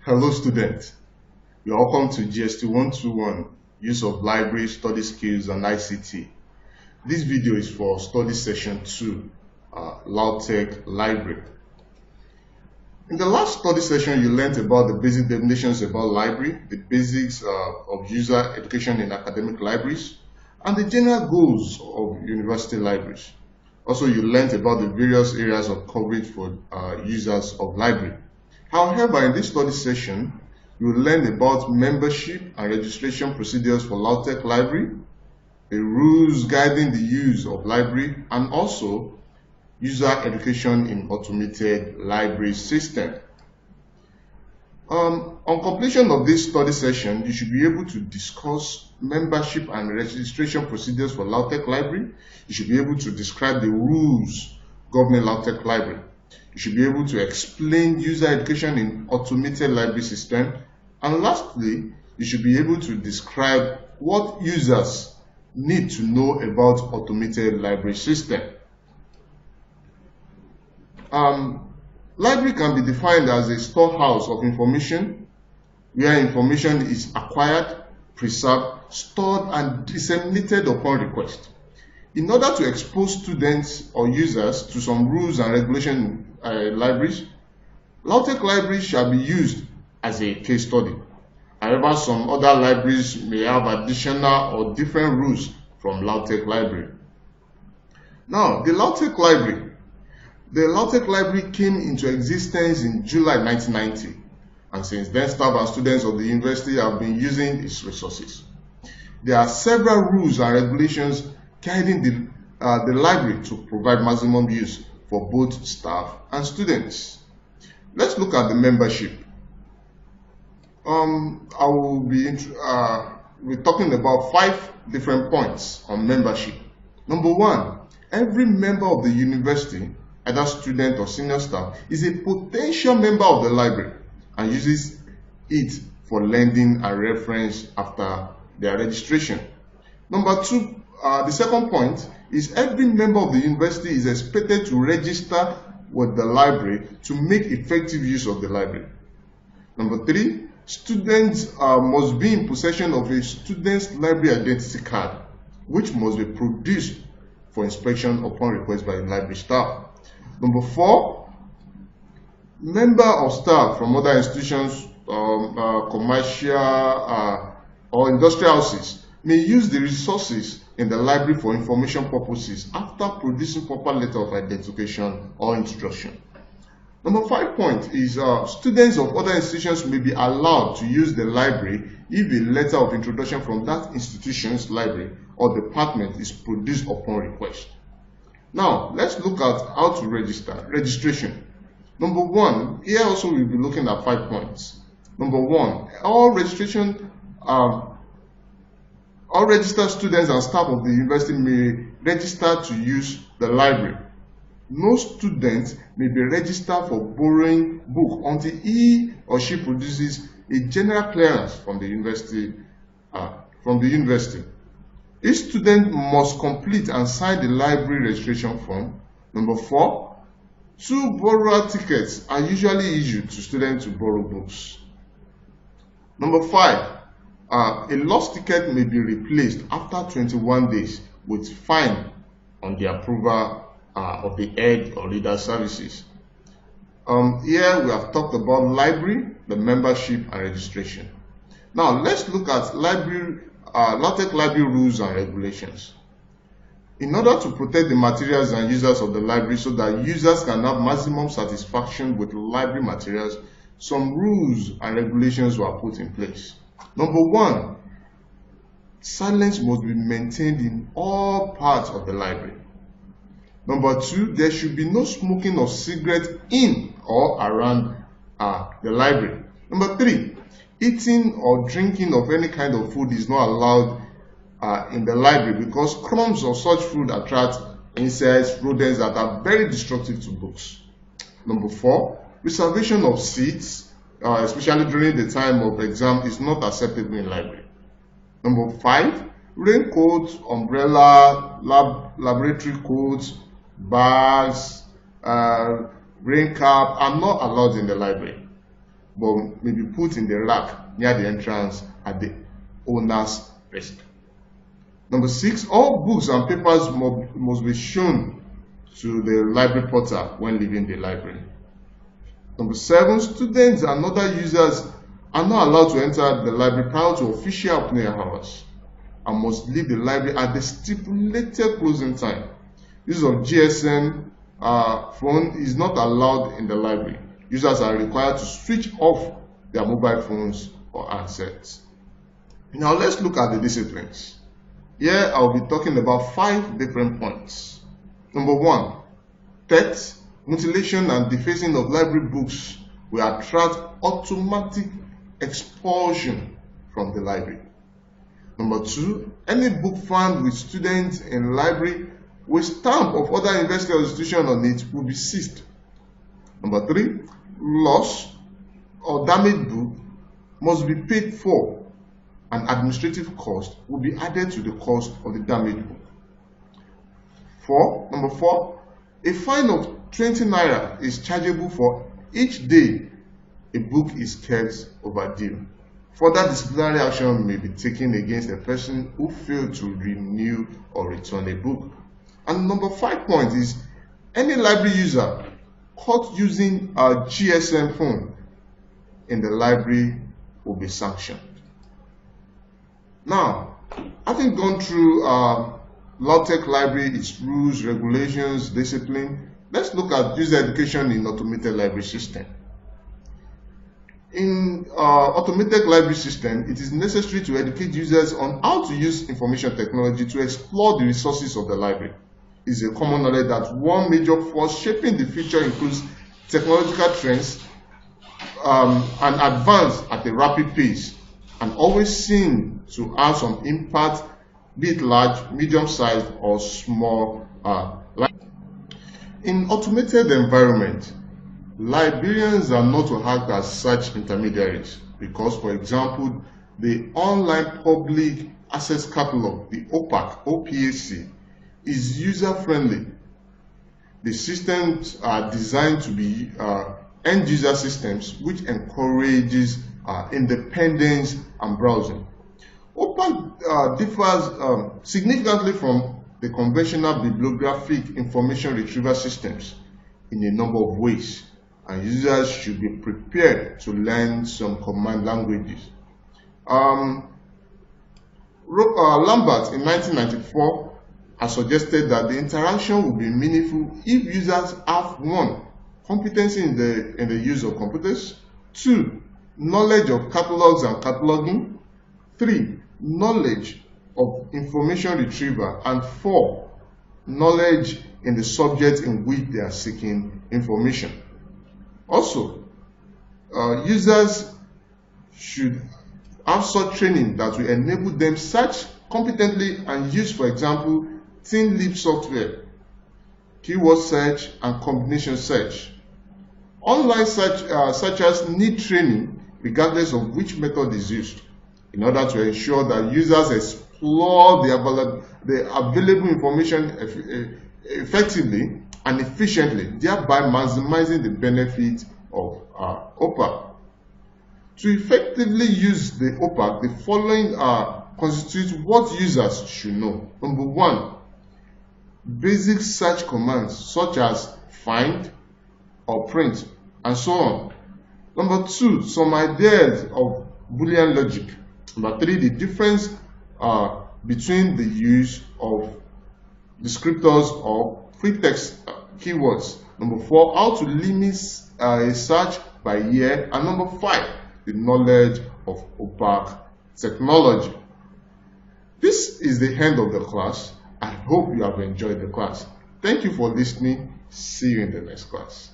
Hello students, you're welcome to GST 121, Use of Library, Study Skills and ICT. This video is for Study Session 2, LAUTECH Library. In the last study session, you learned about the basic definitions about library, the basics of user education in academic libraries, and the general goals of university libraries. Also, you learned about the various areas of coverage for users of library. However, in this study session, you will learn about membership and registration procedures for LAUTECH Library, the rules guiding the use of library, and also user education in automated library system. On completion of this study session, you should be able to discuss membership and registration procedures for LAUTECH Library. You should be able to describe the rules governing LAUTECH Library. You should be able to explain user education in automated library system. And lastly, you should be able to describe what users need to know about automated library system. Library can be defined as a storehouse of information where information is acquired, preserved, stored, and disseminated upon request. In order to expose students or users to some rules and regulations in libraries, LAUTECH Library shall be used as a case study. However, some other libraries may have additional or different rules from LAUTECH Library. Now, the LAUTECH Library. The LAUTECH Library came into existence in July 1990, and since then staff and students of the university have been using its resources. There are several rules and regulations guiding the library to provide maximum use for both staff and students. Let's look at the membership. I will be talking about 5 different points on membership. Number 1, every member of the university, either student or senior staff, is a potential member of the library and uses it for lending and reference after their registration. Number 2, the second point is every member of the university is expected to register with the library to make effective use of the library. Number 3, students must be in possession of a student's library identity card, which must be produced for inspection upon request by the library staff. Number 4, member of staff from other institutions, commercial or industrial houses may use the resources in the library for information purposes after producing proper letter of identification or introduction. Number 5 point is students of other institutions may be allowed to use the library if a letter of introduction from that institution's library or department is produced upon request. Now, let's look at how to register. Registration. Number 1, here also we'll be looking at 5 points. Number 1, all registered students and staff of the university may register to use the library. No student may be registered for borrowing book until he or she produces a general clearance from the university. Each student must complete and sign the library registration form. Number 4, 2 borrower tickets are usually issued to students to borrow books. Number 5, a lost ticket may be replaced after 21 days with fine on the approval of the head or reader services. Here we have talked about library, the membership, and registration. Now let's look at LAUTECH Library rules and regulations. In order to protect the materials and users of the library so that users can have maximum satisfaction with library materials, some rules and regulations were put in place. Number 1, silence must be maintained in all parts of the library. Number 2, there should be no smoking of cigarettes in or around the library. Number 3, eating or drinking of any kind of food is not allowed in the library because crumbs of such food attract insects, rodents that are very destructive to books. Number 4, reservation of seats, especially during the time of exam, is not acceptable in library. Number 5, raincoats, umbrella, laboratory coats, bags, rain cap are not allowed in the library. but may be put in the rack near the entrance at the owner's desk. Number 6, all books and papers must be shown to the library porter when leaving the library. Number 7, students and other users are not allowed to enter the library prior to official opening hours and must leave the library at the stipulated closing time. Use of GSM phone is not allowed in the library. Users are required to switch off their mobile phones or handsets. Now let's look at the disciplines. Here I'll be talking about 5 different points. Number 1, theft, mutilation and defacing of library books will attract automatic expulsion from the library. Number 2, any book found with students in library with stamp of other university or institution on it will be seized. Number 3, lost or damaged book must be paid for, and administrative cost will be added to the cost of the damaged book. Number 4, a fine of 20 naira is chargeable for each day a book is kept overdue. Further disciplinary action may be taken against a person who failed to renew or return a book. And number 5 point is any library user caught using a GSM phone in the library will be sanctioned. Now, having gone through LAUTECH library, its rules, regulations, discipline, let's look at user education in automated library system. In automated library system, it is necessary to educate users on how to use information technology to explore the resources of the library. It is a common knowledge that one major force shaping the future includes technological trends and advance at a rapid pace, and always seen to have some impact, be it large, medium-sized, or small. In automated environment, librarians are not to act as such intermediaries because, for example, the online public access catalog, the OPAC, is user-friendly. The systems are designed to be end-user systems, which encourages independence and browsing. OPAC differs significantly from the conventional bibliographic information retrieval systems in a number of ways, and users should be prepared to learn some command languages. Lambert in 1994 has suggested that the interaction will be meaningful if users have 1, competency in the use of computers, 2, knowledge of catalogs and cataloging, 3, knowledge of information retrieval, and 4, knowledge in the subject in which they are seeking information. Also, users should have such training that will enable them search competently and use, for example, thin leaf software, keyword search, and combination search. Online searchers need training regardless of which method is used in order to ensure that users explore the available information effectively and efficiently, thereby maximizing the benefit of OPAC. To effectively use the OPAC, the following constitute what users should know. Number 1, basic search commands such as find or print and so on. Number 2, some ideas of Boolean logic. Number 3, the difference between the use of descriptors or free text keywords. Number 4, how to limit a search by year. And number 5, the knowledge of OPAC technology. This is the end of the class. I hope you have enjoyed the class. Thank you for listening. See you in the next class.